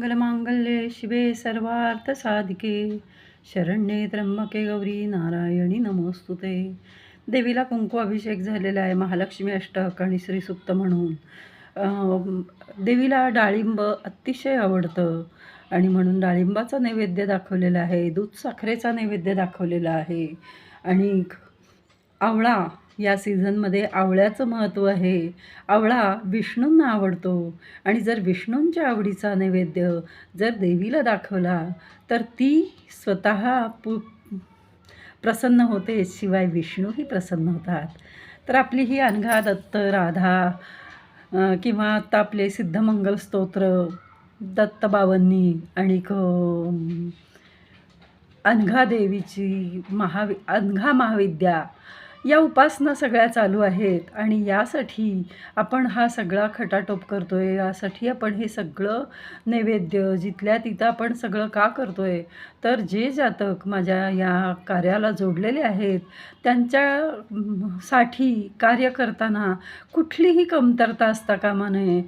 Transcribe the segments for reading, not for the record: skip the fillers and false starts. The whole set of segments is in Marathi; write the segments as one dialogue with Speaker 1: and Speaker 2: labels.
Speaker 1: सर्वमंगलमांगल्ये शिवे सर्वार्थसाधिके शरण्ये त्र्यंबके गौरी नारायणी नमोस्तुते. देवीला कुंकू अभिषेक झालेला आहे. महालक्ष्मी अष्टक आणि श्रीसूक्त म्हणून देवीला डाळिंब अतिशय आवडतं आणि म्हणून डाळिंबाचा नैवेद्य दाखवलेला आहे. दूध साखरेचा नैवेद्य दाखवलेला आहे आणि आवळा या सीझनमध्ये आवळ्याचं महत्त्व आहे. आवळा विष्णूंना आवडतो आणि जर विष्णूंच्या आवडीचा नैवेद्य जर देवीला दाखवला तर ती स्वतः प्रसन्न होते, शिवाय विष्णूही प्रसन्न होतात. तर आपली ही अनघा दत्त राधा किंवा आता आपले सिद्धमंगल स्तोत्र दत्तबाबांनी आणि अनघा देवीची अनघा महाविद्या या उपासना सगळ्या चालू आहेत आणि यासाठी आपण हा सगळा खटाटोप करतो आहे. यासाठी आपण हे सगळं नैवेद्य जिथल्या तिथं आपण सगळं का करतो आहे, तर जे जातक माझ्या या कार्याला जोडलेले आहेत त्यांच्यासाठी कार्य करताना कुठलीही कमतरता असता कामा नये.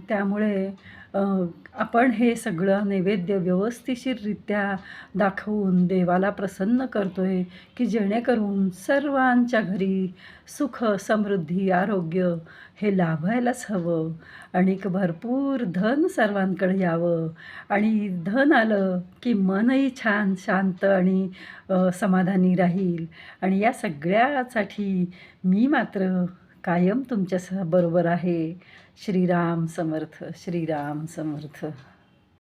Speaker 1: त्यामुळे आपण हे सगळं नैवेद्य व्यवस्थितरित्या दाखवून देवाला प्रसन्न करतो आहे की जेणेकरून सर्वांच्या घरी सुख समृद्धी आरोग्य हे लाभायलाच हवं आणि भरपूर धन सर्वांकडे यावं आणि धन आलं की मनही छान शांत आणि समाधानी राहील. आणि या सगळ्यासाठी मी मात्र कायम तुमच्या बरोबर आहे. श्रीराम समर्थ, श्रीराम समर्थ.